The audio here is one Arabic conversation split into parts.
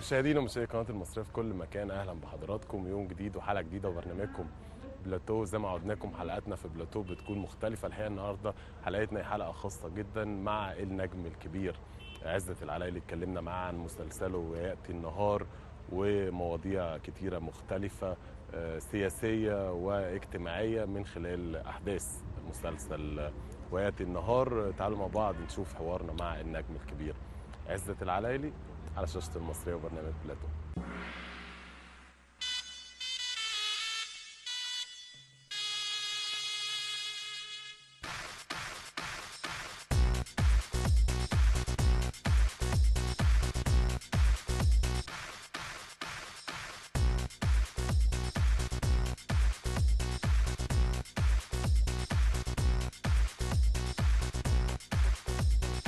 مشاهدينا ومشاهدي قناه المصريه في كل مكان، اهلا بحضراتكم. يوم جديد وحلقه جديده وبرنامجكم بلاتو. زي ما عودناكم حلقاتنا في بلاتو بتكون مختلفه. الحقيقه النهارده حلقتنا هي حلقه خاصه جدا مع النجم الكبير عزت العلايلي. اتكلمنا معاه عن مسلسله وياتي النهار ومواضيع كتيره مختلفه سياسيه واجتماعيه من خلال احداث مسلسل وياتي النهار. تعالوا مع بعض نشوف حوارنا مع النجم الكبير عزت العلايلي على شاشة المصرية وبرنامج بلاتو.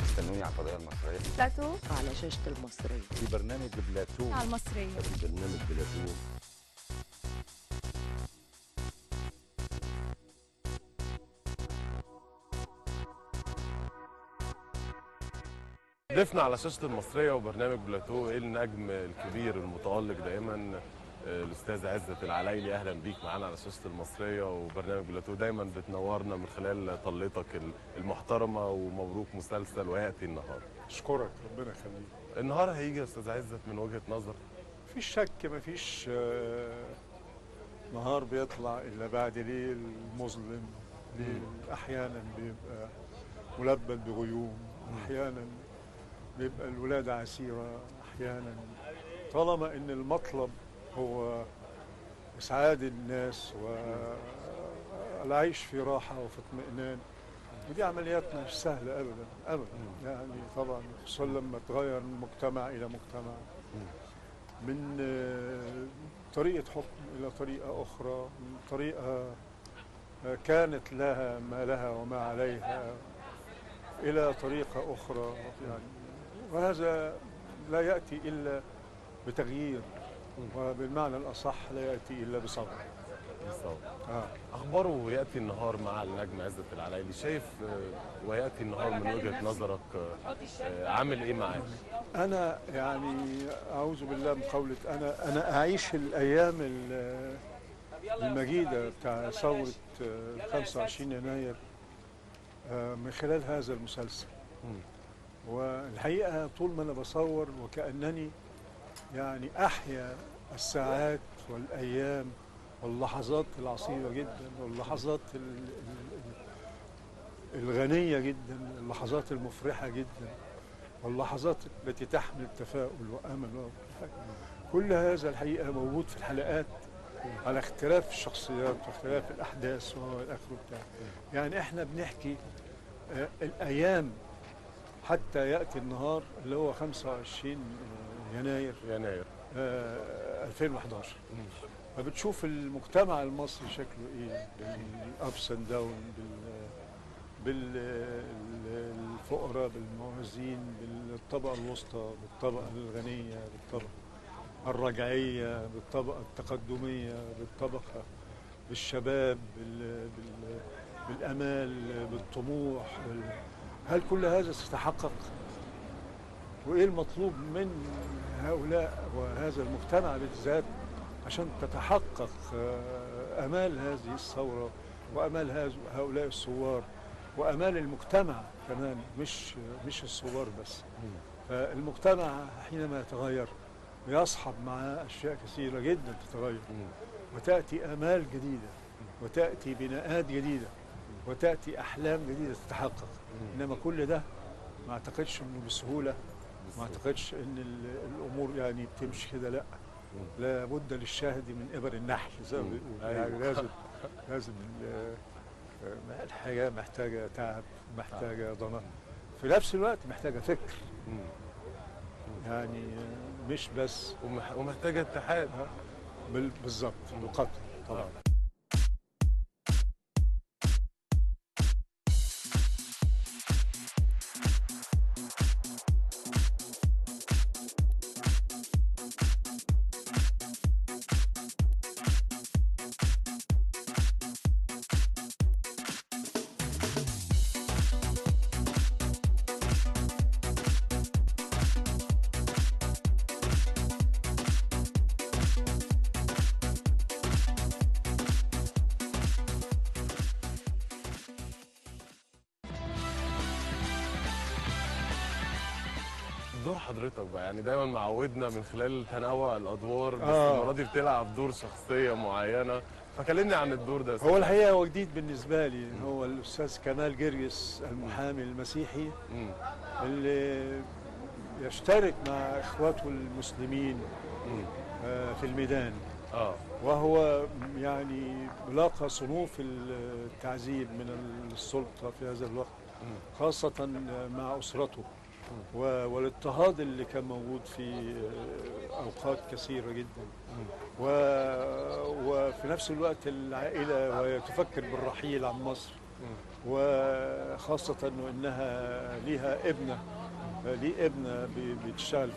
استنوني على الفضائية المصرية بلاتو على شاشة المصرية في برنامج بلاتو على المصرية. في برنامج بلاتو. ضيفنا على شاشة المصرية وبرنامج بلاتو النجم الكبير المتألق دائما الأستاذ عزت العلايلي. أهلا بيك معانا على شاشة المصرية وبرنامج بلاتو. دايما بتنورنا من خلال طلتك المحترمة، ومبروك مسلسل ويأتي النهار. اشكرك، ربنا يخليك. النهار هيجي يا أستاذ عزت من وجهة نظر؟ مفيش شك، مفيش نهار بيطلع الا بعد ليل مظلم. ليل احيانا بيبقى ملبد بغيوم، احيانا بيبقى الولاده عسيره، احيانا طالما ان المطلب هو اسعاد الناس والعيش في راحه وفي اطمئنان. ودي عمليات مش سهله ابدا ابدا، يعني طبعا خصوصا لما تغير من مجتمع الى مجتمع، من طريقه حكم الى طريقه اخرى، من طريقه كانت لها ما لها وما عليها الى طريقه اخرى، يعني وهذا لا ياتي الا بتغيير، وبالمعنى الاصح لا ياتي الا بصبر. أخباره ويأتي النهار مع النجم عزت العلايلي، شايف ويأتي النهار من وجهة نظرك عامل إيه معاك؟ أنا يعني أعوذ بالله من قولة أنا أعيش الأيام المجيدة بتاع ثورة 25 يناير من خلال هذا المسلسل. والحقيقة طول ما أنا بصور وكأنني يعني أحيا الساعات والأيام واللحظات العصيبة جدا، واللحظات الغنية جدا، اللحظات المفرحة جدا، واللحظات التي تحمل تفاؤل وأمل. كل هذا الحقيقة موجود في الحلقات على اختلاف الشخصيات واختلاف الأحداث والى آخره بتاع. يعني احنا بنحكي الأيام حتى يأتي النهار اللي هو 25 يناير 2011. فبتشوف المجتمع المصري شكله ايه، بالابس اند داون، بالفقراء، بالموازين، بالطبقه الوسطى، بالطبقه الغنيه، بالطبقه الرجعيه، بالطبقه التقدميه، بالطبقه بالشباب، بالامال، بالطموح. هل كل هذا سيتحقق؟ وايه المطلوب من هؤلاء وهذا المجتمع بالذات عشان تتحقق امال هذه الثوره وامال هؤلاء الثوار وامال المجتمع كمان، مش الثوار بس. فالمجتمع حينما يتغير يصحب معاه اشياء كثيره جدا تتغير، وتاتي امال جديده، وتاتي بناءات جديده، وتاتي احلام جديده تتحقق. انما كل ده ما اعتقدش انه بسهوله، ما اعتقدش ان الامور يعني بتمشي كده، لا، لابد للشاهد من ابر النحل زي ما بيقولوا. يعني لازم الحياه محتاجه تعب، محتاجه ضمان، في نفس الوقت محتاجه فكر، يعني مش بس، ومحتاجه اتحاد. بالظبط، بقدر طبعا. دور حضرتك بقى، يعني دايما معودنا من خلال تنوع الادوار، بس آه. المره دي بتلعب دور شخصيه معينه، فكلمني عن الدور ده يا هو أستاذ. الحقيقه هو جديد بالنسبه لي، هو الاستاذ كمال جرجس المحامي المسيحي مم. اللي يشترك مع اخواته المسلمين مم. في الميدان، اه. وهو يعني لاقى صنوف التعذيب من السلطه في هذا الوقت، خاصه مع اسرته، والاضطهاد اللي كان موجود في اوقات كثيره جدا، وفي نفس الوقت العائله وهي تفكر بالرحيل عن مصر، وخاصه انه انها ليها ابنه، ليه ابنه بتشتغل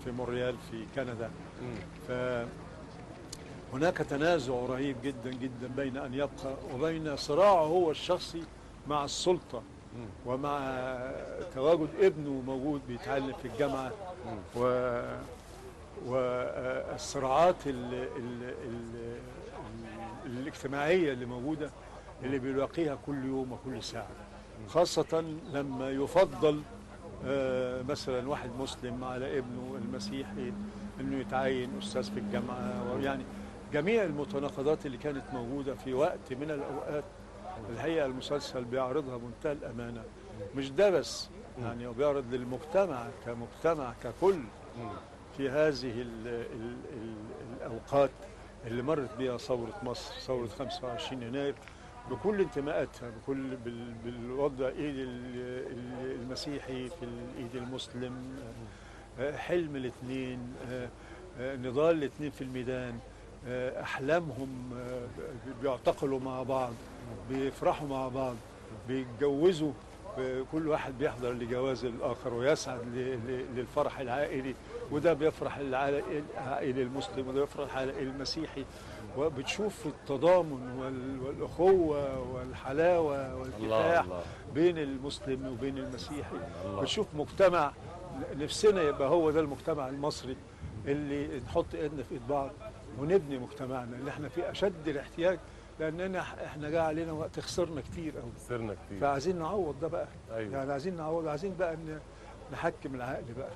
في مونريال في كندا. فهناك تنازع رهيب جدا جدا بين ان يبقى وبين صراعه هو الشخصي مع السلطه، ومع تواجد ابنه موجود بيتعلم في الجامعه، والصراعات الاجتماعيه اللي موجوده اللي بيلاقيها كل يوم وكل ساعه، خاصه لما يفضل مثلا واحد مسلم على ابنه المسيحي انه يتعين استاذ في الجامعه، ويعني جميع المتناقضات اللي كانت موجوده في وقت من الاوقات. الحقيقه المسلسل بيعرضها بمنتهى الامانه، مش ده بس، يعني هو بيعرض للمجتمع كمجتمع ككل في هذه الاوقات اللي مرت بها ثوره مصر، ثوره 25 يناير، بكل انتماءاتها، بالوضع ايد المسيحي في الايد المسلم، حلم الاثنين، نضال الاثنين في الميدان، احلامهم، بيعتقلوا مع بعض، بيفرحوا مع بعض، بيتجوزوا، كل واحد بيحضر لجواز الاخر ويسعد للفرح العائلي، وده بيفرح العائلي المسلم وده بيفرح العائلي المسيحي، وبتشوف التضامن والاخوه والحلاوه والكفاح بين المسلم وبين المسيحي. بتشوف مجتمع نفسنا يبقى هو ده المجتمع المصري اللي نحط ايدنا في ايد بعض ونبني مجتمعنا اللي احنا فيه اشد الاحتياج، لاننا احنا جاء علينا وقت خسرنا كتير قوي، خسرنا كتير، فعايزين نعوض ده بقى. أيوة. يعني عايزين نعوض، عايزين بقى نحكم العقل بقى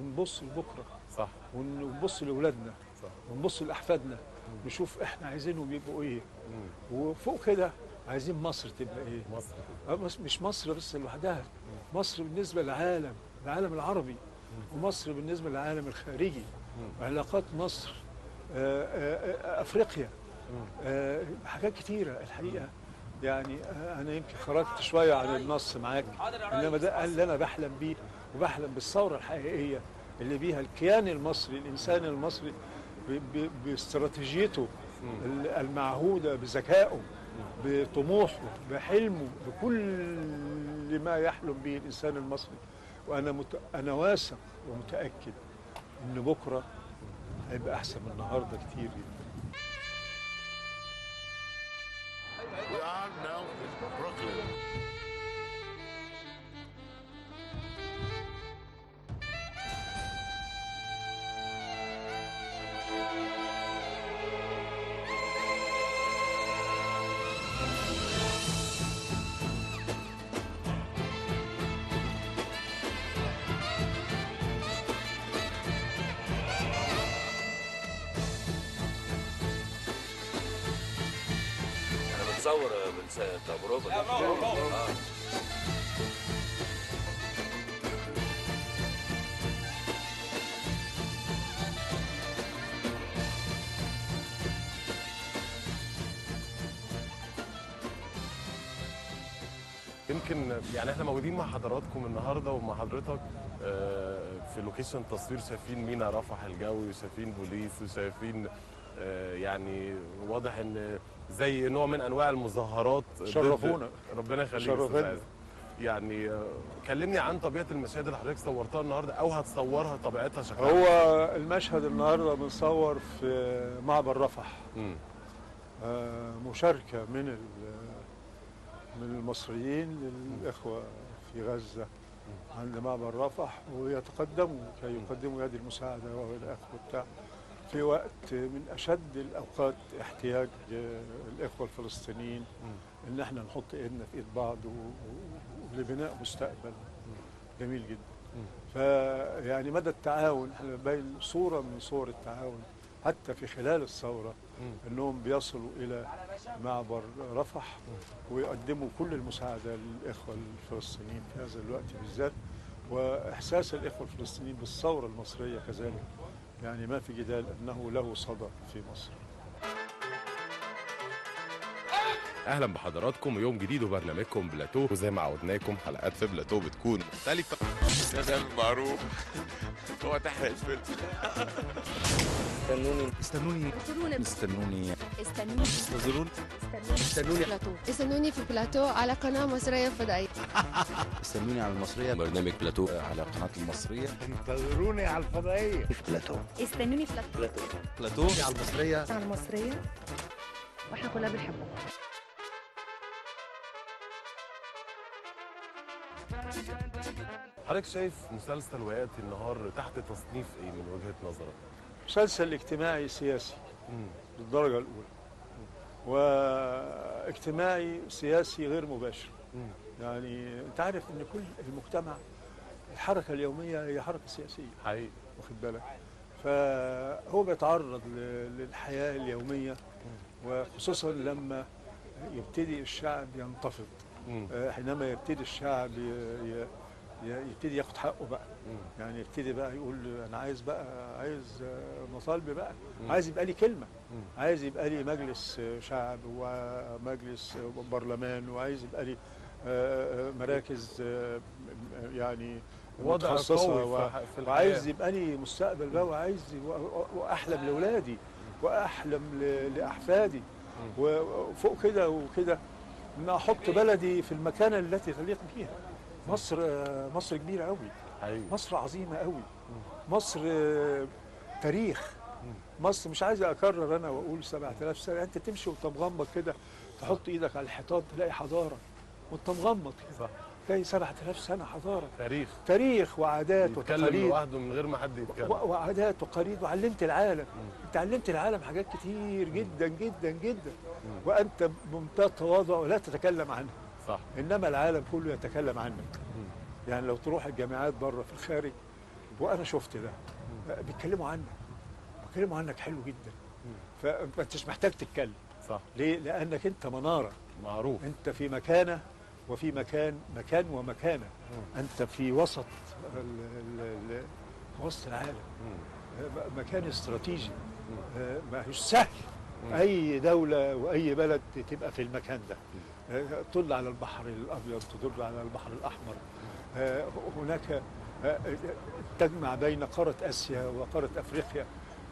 ونبص لبكره، صح، ونبص لاولادنا، صح، ونبص لاحفادنا، نشوف احنا عايزينهم يبقوا ايه، وفوق كده عايزين مصر تبقى ايه. مصر مش مصر بس لوحدها، مصر بالنسبه للعالم، العالم العربي، ومصر بالنسبه للعالم الخارجي، علاقات مصر، افريقيا، حاجات كتيره الحقيقه. يعني انا يمكن خرجت شويه عن النص معاك، انما ده اللي انا بحلم بيه، وبحلم بالثوره الحقيقيه اللي بيها الكيان المصري، الانسان المصري باستراتيجيته المعهوده، بذكائه، بطموحه، بحلمه، بكل ما يحلم به الانسان المصري. وانا انا واثق ومتاكد ان بكره هيبقى احسن من النهارده كتير جدا. We are now in Brooklyn. بتصور تجربة يمكن يعني احنا موجودين مع حضراتكم النهارده ومع حضرتك في لوكيشن تصوير، شايفين مينا رفح الجوي وشايفين بوليس وشايفين يعني واضح ان زي نوع من انواع المظاهرات. شرفونا، ربنا يخليك. شرفنا. يعني كلمني عن طبيعه المشاهد اللي حضرتك صورتها النهارده او هتصورها، طبيعتها شكلها. هو المشهد النهارده بنصور في معبر رفح، مشاركه من المصريين للاخوه في غزه عند معبر رفح، ويتقدموا كي يقدموا يد المساعده والى اخره بتاع، في وقت من اشد الاوقات احتياج الاخوه الفلسطينيين ان احنا نحط ايدنا في ايد بعض ولبناء مستقبل جميل جدا. فيعني مدى التعاون بين صورة من صور التعاون حتى في خلال الثورة، أنهم بيصلوا إلى معبر رفح ويقدموا كل المساعدة للإخوة الفلسطينيين في هذا الوقت بالذات، وإحساس الإخوة الفلسطينيين بالثورة المصرية كذلك يعني ما في جدال أنه له صدى في مصر. اهلا بحضراتكم يوم جديد وبرنامجكم بلاتو، وزي ما عودناكم حلقات في بلاتو بتكون مختلفه. كلام معروف. هو تحرق الفلفل. استنوني استنوني في بلاتو على قناة مصرية فضائية. استنوني على المصرية، برنامج بلاتو على قناة المصرية. انتظروني على الفضائية. استنوني في بلاتو على المصرية. على المصرية واحنا كلنا بنحبه. حضرتك شايف مسلسل وقت النهار تحت تصنيف ايه من وجهة نظرك؟ مسلسل اجتماعي سياسي بالدرجة الأولى، واجتماعي سياسي غير مباشر. يعني أنت عارف أن كل المجتمع الحركة اليومية هي حركة سياسية، حقيقي. واخد بالك؟ فهو بيتعرض للحياة اليومية، وخصوصا لما يبتدي الشعب ينتفض، حينما يبتدي الشعب يبتدي ياخد حقه بقى، يعني يبتدي بقى يقول انا عايز مطالبي بقى، عايز يبقى لي كلمه، عايز يبقى لي مجلس شعب ومجلس برلمان، وعايز يبقى لي مراكز يعني وضع متخصصه قوي في الحياة. وعايز يبقى لي مستقبل بقى، وعايز واحلم لاولادي واحلم لاحفادي، وفوق كده وكده ان احط بلدي في المكانه التي تليق بها. مصر كبيره قوي، مصر عظيمه قوي، مصر تاريخ. مصر مش عايز اكرر انا واقول 7000 سنه، انت تمشي وانت مغمض كده تحط ايدك على الحيطان تلاقي حضاره وانت مغمض كده، صح، تلاقي 7000 سنه حضاره، تاريخ وعادات يتكلم وتقاليد لوحده من غير ما حد يتكلم، وعادات وتقاليد، وعلمت العالم. انت علمت العالم حاجات كتير جدا جدا جدا، وانت بمنتهى التواضع ولا تتكلم عنها، صح، انما العالم كله يتكلم عنك. يعني لو تروح الجامعات بره في الخارج، وانا شفت ده، بيتكلموا عنك حلو جدا، فما انتش محتاج تتكلم. صح. ليه؟ لانك انت مناره معروف، انت في مكانه وفي مكان ومكانه، انت في وسط وسط العالم، مكان استراتيجي، ما هوش سهل اي دوله واي بلد تبقى في المكان ده، تطل على البحر الابيض، تدل على البحر الاحمر، هناك تجمع بين قاره اسيا وقاره افريقيا،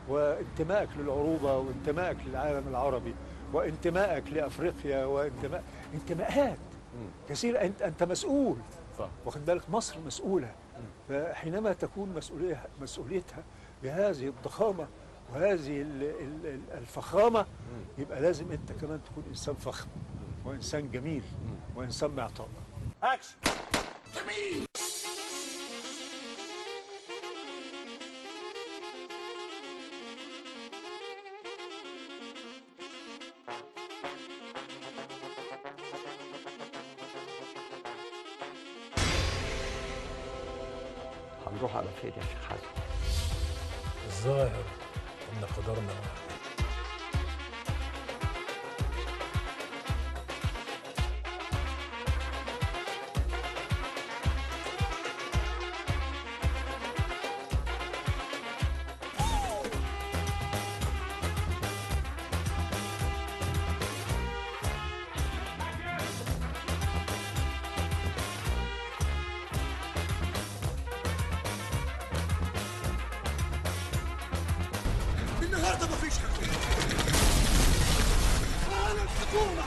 وانتمائك للعروبه وانتمائك للعالم العربي وانتمائك لافريقيا انتماءات كثيره. انت مسؤول، صح، واخد بالك؟ مصر مسؤوله، فحينما تكون مسؤوليتها بهذه الضخامه وهذه الفخامه، يبقى لازم انت كمان تكون انسان فخم وانسان جميل وانسان معطاء. اكشن. جميل. هنروح على فين يا شيخ حسن؟ الظاهر ان قدرنا واحد. النهارده مفيش حكومه. انا الحكومه.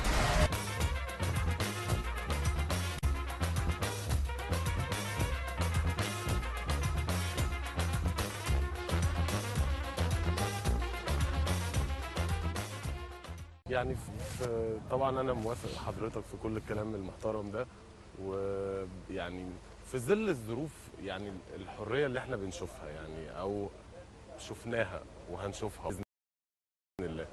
يعني طبعا انا موافق حضرتك في كل الكلام المحترم ده، ويعني في ظل الظروف يعني الحريه اللي احنا بنشوفها يعني او شفناها وهنشوفها باذن الله،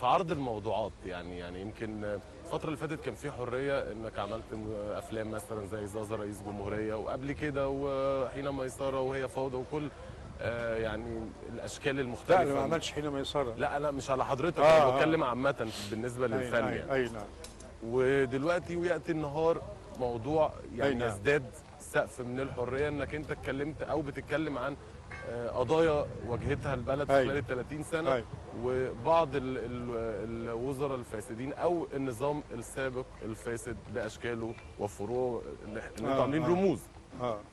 في عرض الموضوعات، يعني يمكن الفترة اللي فاتت كان في حرية انك عملت افلام مثلا زي زازا رئيس جمهورية، وقبل كده وحين ميسرة وهي فوضى وكل يعني الاشكال المختلفة. لا انا ما عملتش حين ميسرة. لا مش على حضرتك، انا بتكلم عامة بالنسبة للفن يعني. اي نعم. ودلوقتي وياتي النهار موضوع يعني نعم. يزداد سقف من الحرية انك انت اتكلمت او بتتكلم عن قضايا واجهتها البلد خلال ال 30 سنة. وبعض الوزراء الفاسدين او النظام السابق الفاسد باشكاله وفروعه اللي انتوا عاملين رموز.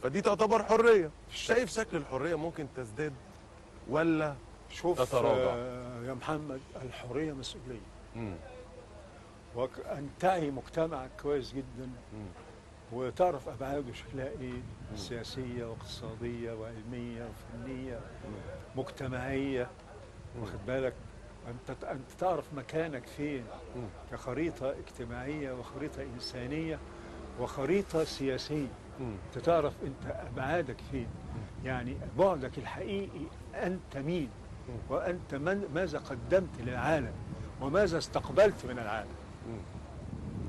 فدي تعتبر حرية. شايف شكل الحرية ممكن تزداد ولا شوف تتراجع؟ يا محمد، الحرية مسؤولية. وأن تعي مجتمعك كويس جدا وتعرف أبعاده شكلها إيه، سياسية واقتصادية وعلمية وفنية مجتمعية، واخد بالك؟ أنت تعرف مكانك فين كخريطة اجتماعية وخريطة إنسانية وخريطة سياسية. أنت تعرف أنت أبعادك فين، يعني بعدك الحقيقي أنت مين، وأنت ماذا قدمت للعالم وماذا استقبلت من العالم.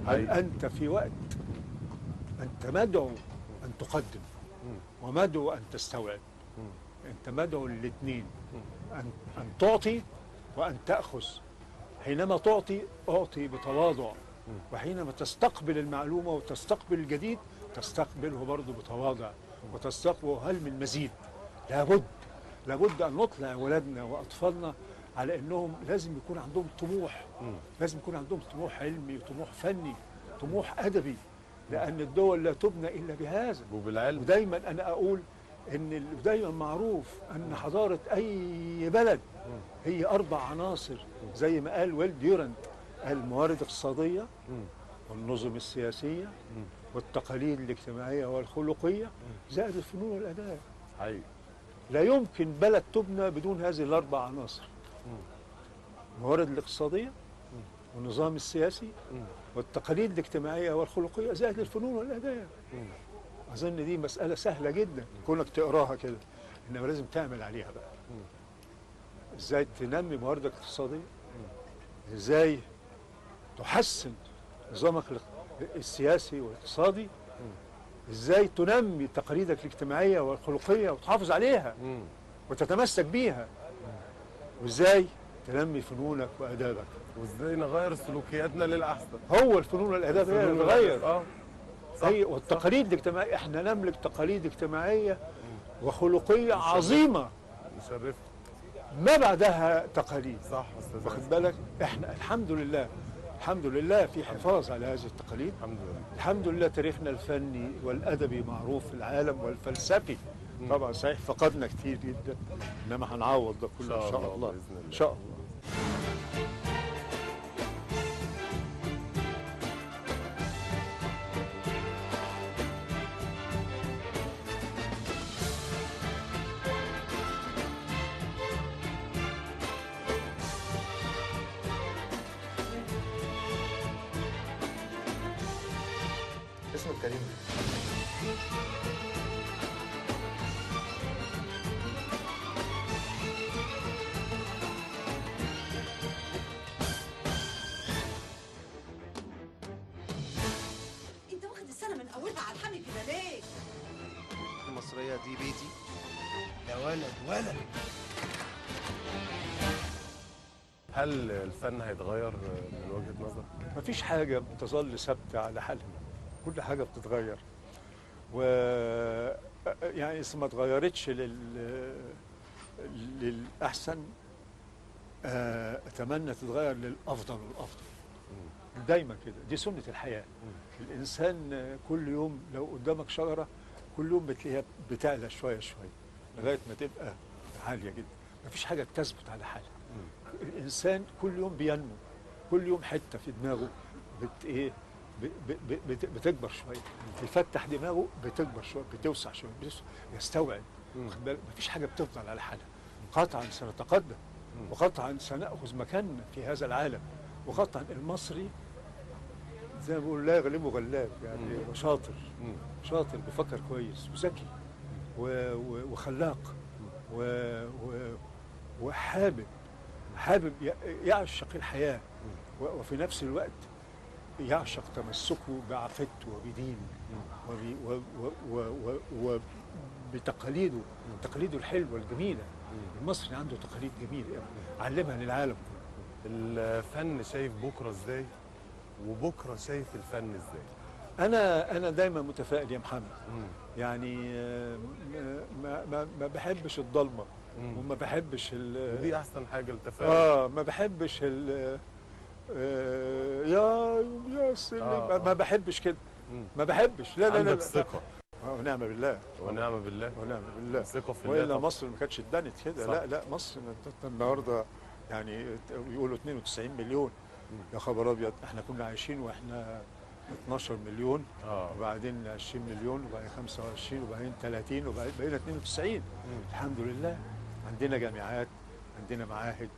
هل أنت في وقت أنت مدعو أن تقدم ومدعو أن تستوعب، أنت مدعو الاثنين، أن تعطي وأن تأخذ. حينما تعطي أعطي بتواضع، وحينما تستقبل المعلومة وتستقبل الجديد تستقبله برضه بتواضع وتستقبله. هل من مزيد؟ لابد أن نطلع ولادنا وأطفالنا على أنهم لازم يكون عندهم طموح، لازم يكون عندهم طموح علمي وطموح فني، طموح أدبي، لأن الدول لا تبنى إلا بهذا وبالعلم. ودايما أنا أقول إن دايما معروف أن حضارة أي بلد هي 4 عناصر، زي ما قال ويل ديورانت: الموارد الاقتصادية والنظم السياسية والتقاليد الاجتماعية والخلقية زائد الفنون والآداب. لا يمكن بلد تبنى بدون هذه ال4 عناصر: الموارد الاقتصادية والنظام السياسي والتقاليد الاجتماعية والخلقية زائد الفنون والآداب. أظن دي مسألة سهلة جدا كونك تقراها كده، إنما لازم تعمل عليها بقى. إزاي تنمي مواردك الاقتصادية، إزاي تحسن نظامك السياسي والاقتصادي، إزاي تنمي تقاليدك الاجتماعية والخلقية وتحافظ عليها وتتمسك بيها، وإزاي تنمي فنونك وآدابك، وإزاي نغير سلوكياتنا للأحسن. هو الفنون والآداب هي اللي تغير. صح. والتقاليد الاجتماعية، احنا نملك تقاليد اجتماعية وخلقية عظيمة مشرفة ما بعدها تقاليد. صح أستاذ. واخد بالك؟ احنا الحمد لله في حفاظ على هذه التقاليد. الحمد لله تاريخنا الفني والأدبي معروف في العالم والفلسفي. طبعا صحيح فقدنا كتير جدا، انما هنعوض ده كله ان شاء الله بإذن الله. ان شاء الله. اسمه كريم. انت واخد السنه من اولها على الحمل كده ليه؟ المصرية دي بيتي. يا ولد هل الفن هيتغير من وجهة نظرك؟ مفيش حاجة بتظل ثابتة على حالها، كل حاجة بتتغير. و يعني إذا ما اتغيرتش للأحسن أتمنى تتغير للأفضل والأفضل. دايما كده، دي سنة الحياة. الإنسان كل يوم لو قدامك شجرة كل يوم بتلاقيها بتعلى شوية شوية لغاية ما تبقى عالية جدا. مفيش حاجة بتثبت على حالها. الإنسان كل يوم بينمو، كل يوم حتة في دماغه بتكبر شوية، يفتح دماغه بتكبر شوية، بتوسع شوية، يستوعب. واخد بالك؟ مفيش حاجة بتفضل على حالها. قطعا سنتقدم وقطعا سنأخذ مكاننا في هذا العالم، وقطعا المصري زي ما بيقولوا لا يغلبه غلاب، يعني شاطر بيفكر كويس وذكي وخلاق وحابب حابب يعشق الحياة وفي نفس الوقت يعشق تمسكه بعقيدته وبدينه وبتقاليده، تقاليده الحلوة الجميلة. المصري عنده تقاليد جميلة علمها للعالم كله. الفن شايف بكره ازاي، وبكره شايف الفن ازاي؟ أنا دايما متفائل يا محمد. يعني ما بحبش الضلمة وما بحبش ودي احسن حاجه التفاؤل. ما بحبش يا سلم. ما بحبش كده. ما بحبش. لا لا لا. عندك ثقه. ونعم بالله. ونعم بالله. ونعم بالله. ثقه في الله. والا مصر ما كانتش اتبنت كده. لا لا، مصر النهارده يعني بيقولوا 92 مليون. يا خبر ابيض، احنا كنا عايشين واحنا 12 مليون، وبعدين 20 مليون، وبعدين 25، وبعدين 30، وبعدين بقينا 92. الحمد لله. عندنا جامعات، عندنا معاهد،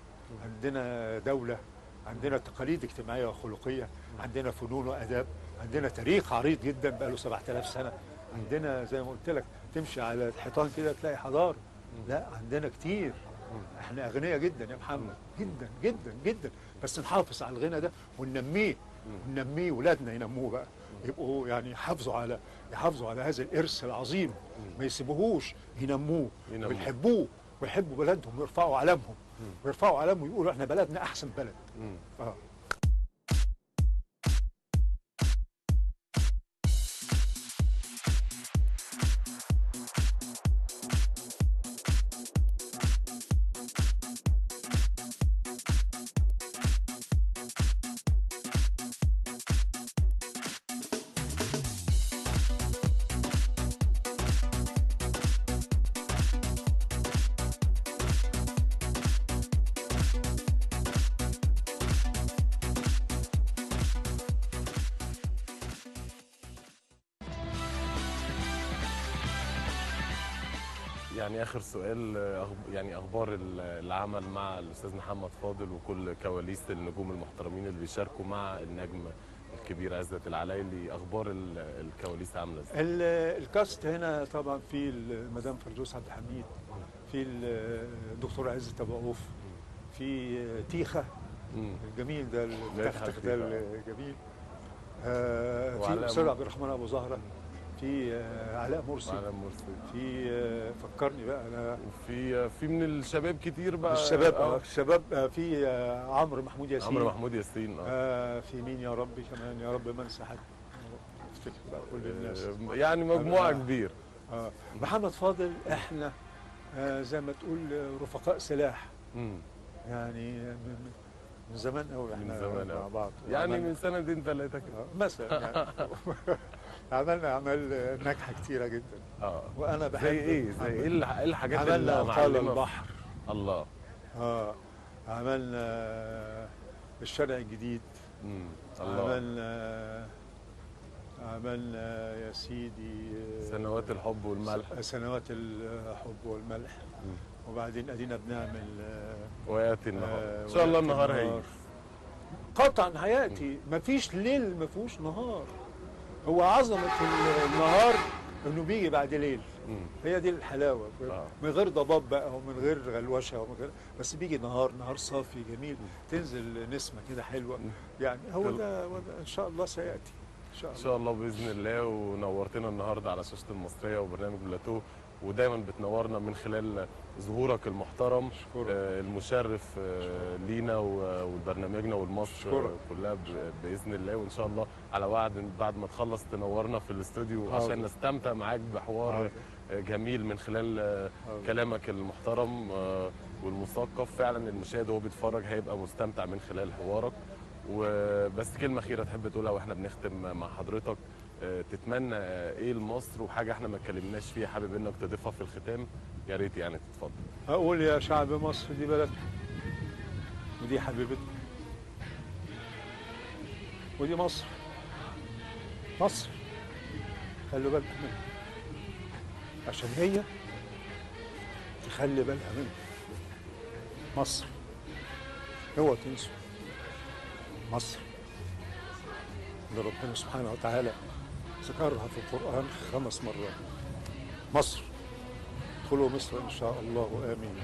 عندنا دولة، عندنا تقاليد اجتماعية وخلقية، عندنا فنون وآداب، عندنا تاريخ عريض جدا بقاله 7000 سنة. عندنا زي ما قلت لك تمشي على الحيطان كده تلاقي حضارة. لا، عندنا كتير. احنا أغنياء جدا يا محمد، جدا جدا جدا. بس نحافظ على الغنى ده وننميه، ولادنا ينموه بقى، يبقوا يعني يحافظوا على هذا الإرث العظيم، ما يسيبوهوش، ينموه ويحبوه ويحبوا بلدهم ويرفعوا علمهم ويقولوا احنا بلدنا احسن بلد. يعني اخر سؤال، يعني اخبار العمل مع الاستاذ محمد فاضل وكل كواليس النجوم المحترمين اللي بيشاركوا مع النجم الكبير عزت العلايلي، اخبار الكواليس عامله ازاي؟ الكاست هنا طبعا في المدام فردوس عبد الحميد، في الدكتور عزت ابو عوف، في تيخه الجميل ده التختخ ده الجميل، في الاستاذ عبد الرحمن ابو زهره، في علاء مرسي، في فكرني بقى انا، في من الشباب كتير بقى، الشباب في عمرو محمود ياسين، في مين يا ربي كمان، يا رب ما انسى حد، افتكر بقى كل الناس، يعني مجموعه كبير. محمد فاضل احنا زي ما تقول رفقاء سلاح، يعني من زمان قوي احنا مع بعض، يعني من سنتين ثلاثه كده مثلا يعني عملنا اعمال ناجحه كتيره جدا. وانا بحب زي ايه الحاجات اللي عملنا قال البحر، الله، عملنا الشارع الجديد، الله، عملنا يا سيدي سنوات الحب والملح، سنوات الحب والملح، وبعدين ادينا بنعمل وياتي النهار، ان شاء الله النهار هيجي قطعا حياتي، مفيش ليل ما فيهوش نهار. هو عظمه النهار انه بيجي بعد ليل، هي دي الحلاوه، من غير ضباب بقى ومن غير غلوشه ومن غير، بس بيجي نهار صافي جميل، تنزل نسمه كده حلوه، يعني هو ده ان شاء الله سياتي ان شاء الله باذن الله. ونورتنا النهارده على شاشه المصريه وبرنامج بلاتو، ودايما بتنورنا من خلال ظهورك المحترم المشرف لينا وبرنامجنا والمصر كلها باذن الله. وان شاء الله على وعد بعد ما تخلص تنورنا في الاستوديو عشان نستمتع معاك بحوار جميل من خلال كلامك المحترم والمثقف. فعلا المشاهد وهو بيتفرج هيبقى مستمتع من خلال حوارك. وبس كلمه اخيره تحب تقولها واحنا بنختم مع حضرتك، تتمنى ايه لمصر وحاجه احنا ما اتكلمناش فيها حابب انك تضيفها في الختام، يا ريت يعني تتفضل. اقول يا شعب مصر دي بلدنا ودي حبيبتنا ودي مصر، خلوا بالكم منها عشان هي تخلي بالها منها. مصر اوعوا تنسوا مصر اللي ربنا سبحانه وتعالى ذكرها في القرآن 5 مرات. مصر، ادخلوا مصر إن شاء الله، آمين.